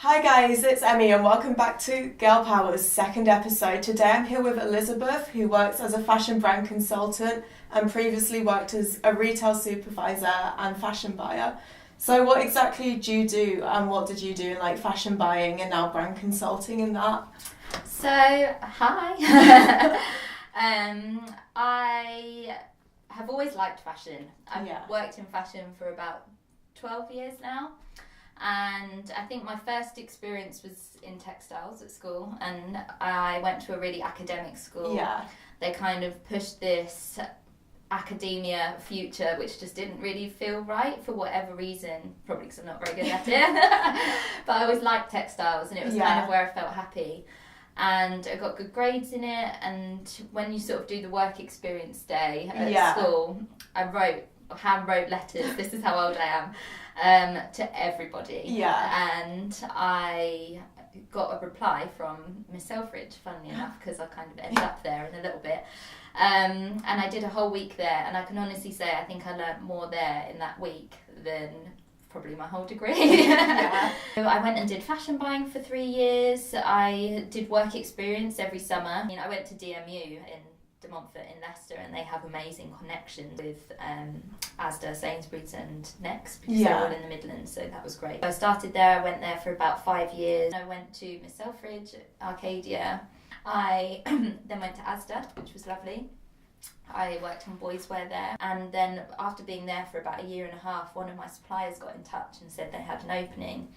Hi guys, it's Emmy and welcome back to Girl Power's second episode. Today I'm here with Elizabeth, who works as a fashion brand consultant and previously worked as a retail supervisor and fashion buyer. So what exactly do you do and what did you do in fashion buying and now brand consulting in that? So, hi. I have always liked fashion. I've worked in fashion for about 12 years now. And I think my first experience was in textiles at school, and I went to a really academic school. Yeah. They kind of pushed this academia future, which just didn't really feel right for whatever reason, probably because I'm not very good at it. But I always liked textiles, and it was kind of where I felt happy. And I got good grades in it, and when you sort of do the work experience day at school, I hand wrote letters, this is how old I am, to everybody. Yeah. And I got a reply from Miss Selfridge, funnily enough, because I kind of ended up there in a little bit. And I did a whole week there, and I can honestly say I think I learnt more there in that week than probably my whole degree. So I went and did fashion buying for 3 years. I did work experience every summer. I went to DMU in De Montfort in Leicester, and they have amazing connections with Asda, Sainsbury's and Next, because they're all in the Midlands, so that was great. I started there, I went there for about 5 years. I went to Miss Selfridge, Arcadia. I then went to Asda, which was lovely. I worked on boys wear there, and then after being there for about a year and a half, one of my suppliers got in touch and said they had an opening,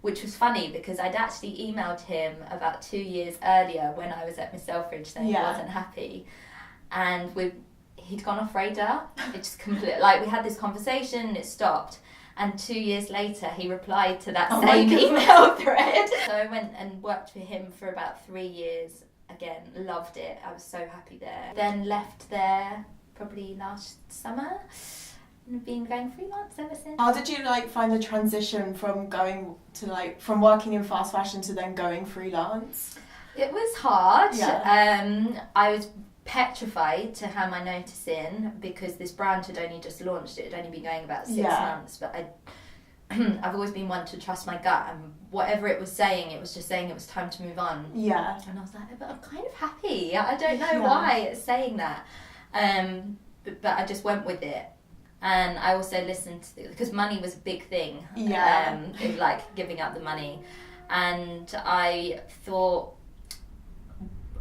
which was funny because I'd actually emailed him about 2 years earlier when I was at Miss Selfridge saying he wasn't happy, and he'd gone off radar. It just completely, we had this conversation and it stopped, and 2 years later he replied to that same email thread. So I went and worked for him for about 3 years. Again, loved it. I was so happy there. Then left there probably last summer and been going freelance ever since. How did you find the transition from going to from working in fast fashion to then going freelance? It was hard. Yeah. I was petrified to hand my notice in because this brand had only just launched. It had only been going about 6 months, but I've always been one to trust my gut, and whatever it was saying, it was just saying it was time to move on. Yeah. And I was like, but I'm kind of happy. I don't know why it's saying that. But I just went with it. And I also listened to, because money was a big thing. Giving up the money. And I thought,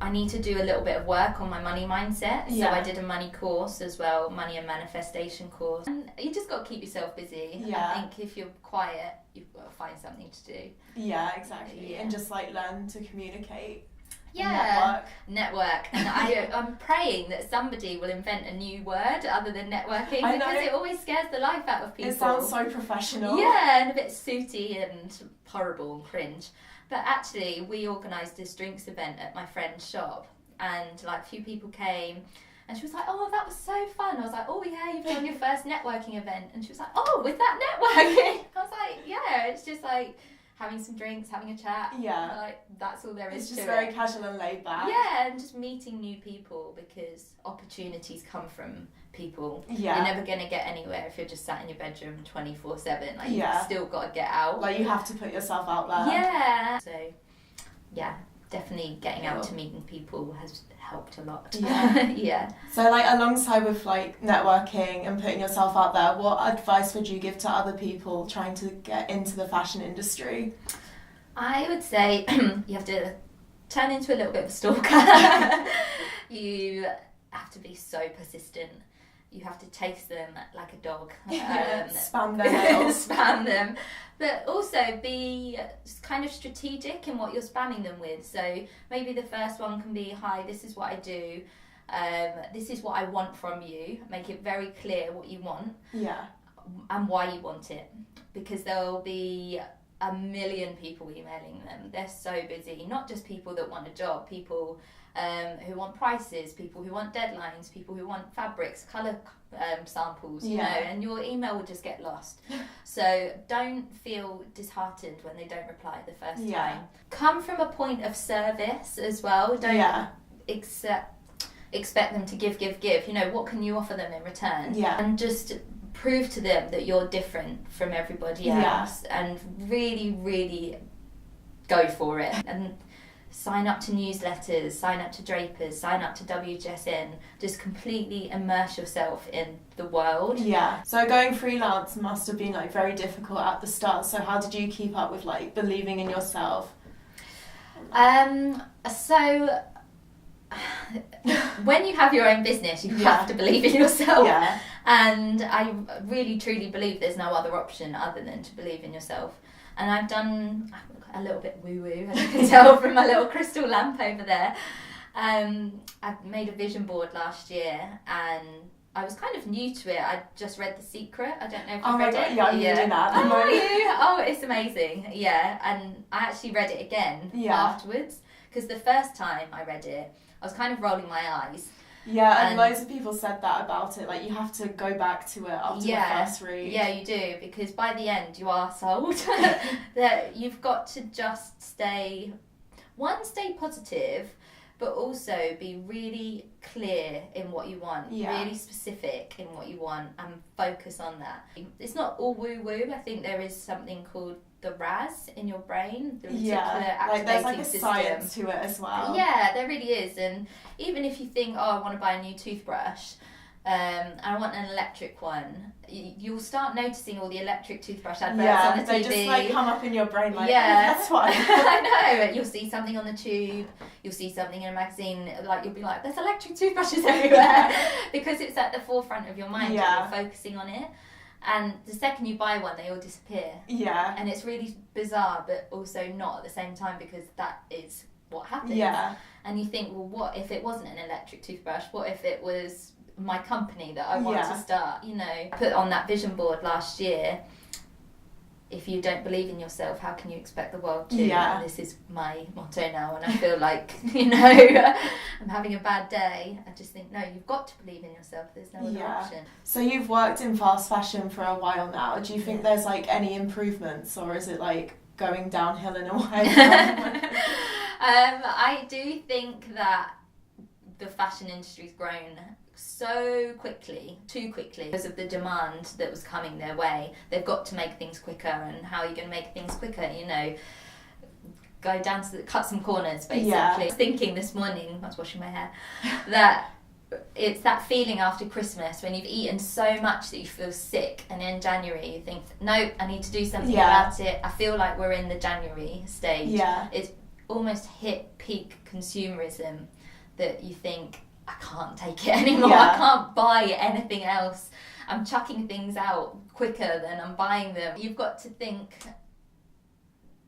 I need to do a little bit of work on my money mindset. So I did a money course as well, money and manifestation course. And you just got to keep yourself busy. I think if you're quiet, you've got to find something to do. Yeah, exactly. And just learn to communicate. Network. And I'm praying that somebody will invent a new word other than networking, because it always scares the life out of people. It sounds so professional. Yeah, and a bit sooty and horrible and cringe. But actually, we organised this drinks event at my friend's shop, and a few people came, and she was like, "Oh, that was so fun." I was like, "Oh yeah, you've done your first networking event," and she was like, "Oh, with that networking?" I was like, "Yeah, it's just having some drinks, having a chat. Yeah, that's all there is to it. It's just very casual and laid back. Yeah, and just meeting new people, because opportunities come from people. Yeah. You're never going to get anywhere if you're just sat in your bedroom 24/7. You've still got to get out. You have to put yourself out there. Yeah. So, yeah, definitely getting out to meeting people has helped a lot. Yeah. So, alongside with networking and putting yourself out there, what advice would you give to other people trying to get into the fashion industry? I would say you have to turn into a little bit of a stalker. You have to be so persistent. You have to chase them like a dog. Spam their nails. Spam them. But also be kind of strategic in what you're spamming them with. So maybe the first one can be, "Hi, this is what I do. This is what I want from you." Make it very clear what you want. Yeah. And why you want it. Because there'll be a million people emailing them. They're so busy. Not just people that want a job, people who want prices, people who want deadlines, people who want fabrics, colour samples, and your email will just get lost. So don't feel disheartened when they don't reply the first time. Come from a point of service as well. Don't expect them to give. What can you offer them in return? And just prove to them that you're different from everybody else, and really, really go for it. And sign up to newsletters, sign up to Drapers, sign up to WGSN, just completely immerse yourself in the world. Yeah. So going freelance must have been like very difficult at the start. So how did you keep up with like believing in yourself? So when you have your own business, you have to believe in yourself. Yeah. And I really truly believe there's no other option other than to believe in yourself. And I've done a little bit woo-woo, as you can tell from my little crystal lamp over there. I've made a vision board last year, and I was kind of new to it. I just read The Secret. I don't know if you've read it. Yeah, I'm reading that. Oh, you? Oh, it's amazing. Yeah, and I actually read it again afterwards, because the first time I read it, I was kind of rolling my eyes. Yeah, and loads of people said that about it. Like, you have to go back to it after the first read. Yeah, you do, because by the end you are sold. That you've got to just stay positive, but also be really clear in what you want, really specific in what you want, and focus on that. It's not all woo-woo. I think there is something called the RAS in your brain, the reticular activating there's like a system. science to it as well. Yeah, there really is. And even if you think, I want to buy a new toothbrush, and I want an electric one, you'll start noticing all the electric toothbrush adverts on the TV. They just like come up in your brain like, that's why. I know. You'll see something on the tube, you'll see something in a magazine, like you'll be like, there's electric toothbrushes everywhere, because it's at the forefront of your mind, you're focusing on it. And the second you buy one, they all disappear. Yeah. And it's really bizarre, but also not at the same time, because that is what happens. Yeah. And you think, well, what if it wasn't an electric toothbrush? What if it was my company that I want to start? You know, put on that vision board last year. If you don't believe in yourself, how can you expect the world to? Yeah. And this is my motto now, and I feel like, I'm having a bad day. I just think, no, you've got to believe in yourself. There's no other option. So you've worked in fast fashion for a while now. Do you think there's like any improvements, or is it like going downhill in a way? I do think that the fashion industry's grown so quickly, too quickly, because of the demand that was coming their way. They've got to make things quicker, and how are you going to make things quicker? You know, go down to cut some corners, basically. I was thinking this morning, I was washing my hair, that it's that feeling after Christmas when you've eaten so much that you feel sick, and in January you think, no, I need to do something about it. I feel like we're in the January stage. It's almost hit peak consumerism, that you think, I can't take it anymore. I can't buy anything else. I'm chucking things out quicker than I'm buying them. You've got to think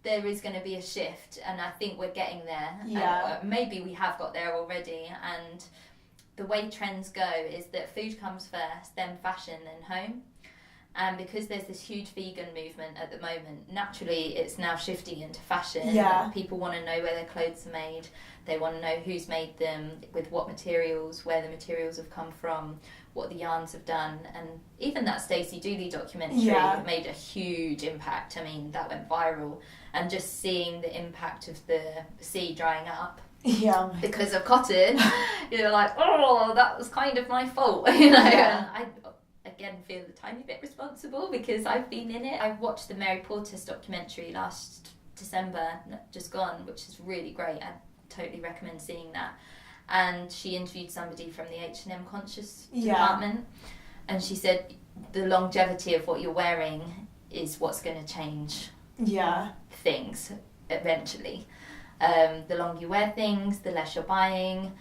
there is going to be a shift, and I think we're getting there. Maybe we have got there already, and the way trends go is that food comes first, then fashion, then home. And because there's this huge vegan movement at the moment, naturally it's now shifting into fashion. People want to know where their clothes are made. They want to know who's made them, with what materials, where the materials have come from, what the yarns have done. And even that Stacey Dooley documentary made a huge impact. I mean, that went viral. And just seeing the impact of the sea drying up because of cotton, you're like, oh, that was kind of my fault, you know. And I again feel a tiny bit responsible because I've been in it. I watched the Mary Portas documentary last December, just gone, which is really great. I totally recommend seeing that. And she interviewed somebody from the H&M Conscious department, and she said the longevity of what you're wearing is what's going to change things eventually. The longer you wear things, the less you're buying.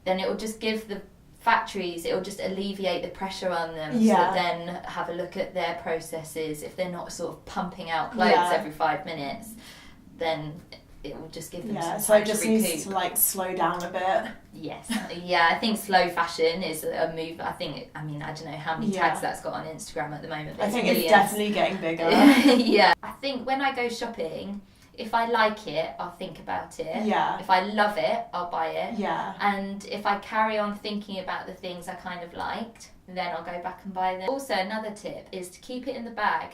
Then it will just give the factories, it will just alleviate the pressure on them, so then have a look at their processes. If they're not sort of pumping out clothes every 5 minutes, then it will just give them some time so it just to recoup. needs to like slow down a bit. Yes. I think slow fashion is a move. I don't know how many tags that's got on Instagram at the moment, but I think millions. It's definitely getting bigger. I think when I go shopping, if I like it, I'll think about it. If I love it, I'll buy it. And if I carry on thinking about the things I kind of liked, then I'll go back and buy them. Also, another tip is to keep it in the bag.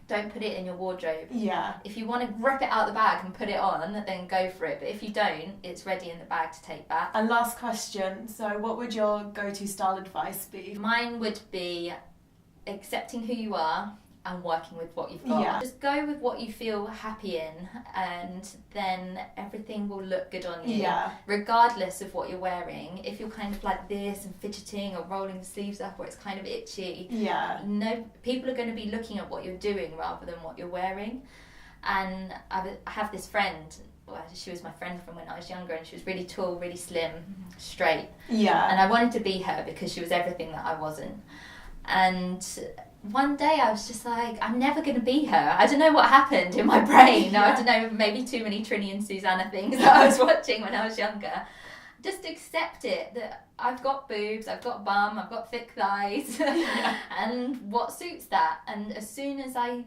Don't put it in your wardrobe. If you want to rip it out the bag and put it on, then go for it. But if you don't, it's ready in the bag to take back. And last question, so what would your go-to style advice be? Mine would be accepting who you are, and working with what you've got. Yeah. Just go with what you feel happy in, and then everything will look good on you. Yeah. Regardless of what you're wearing. If you're kind of like this and fidgeting or rolling the sleeves up, or it's kind of itchy, Yeah. no, people are going to be looking at what you're doing rather than what you're wearing. And I have this friend, well, she was my friend from when I was younger, and she was really tall, really slim, straight. Yeah. And I wanted to be her because she was everything that I wasn't. And one day I was just like, I'm never going to be her. I don't know what happened in my brain. Yeah. I don't know, maybe too many Trini and Susanna things that I was watching when I was younger. Just accept it, that I've got boobs, I've got bum, I've got thick thighs, Yeah. and what suits that. And as soon as I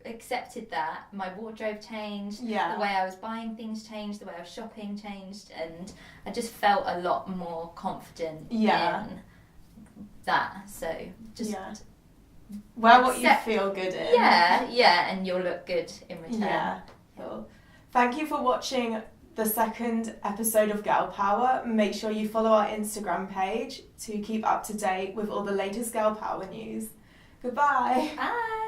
accepted that, my wardrobe changed, Yeah. the way I was buying things changed, the way I was shopping changed, and I just felt a lot more confident Yeah. in that. So just wear what you accept- feel good in. yeah, and you'll look good in return. Yeah. Cool. Thank you for watching the second episode of Girl Power. Make sure you follow our Instagram page to keep up to date with all the latest Girl Power news. Goodbye. Bye.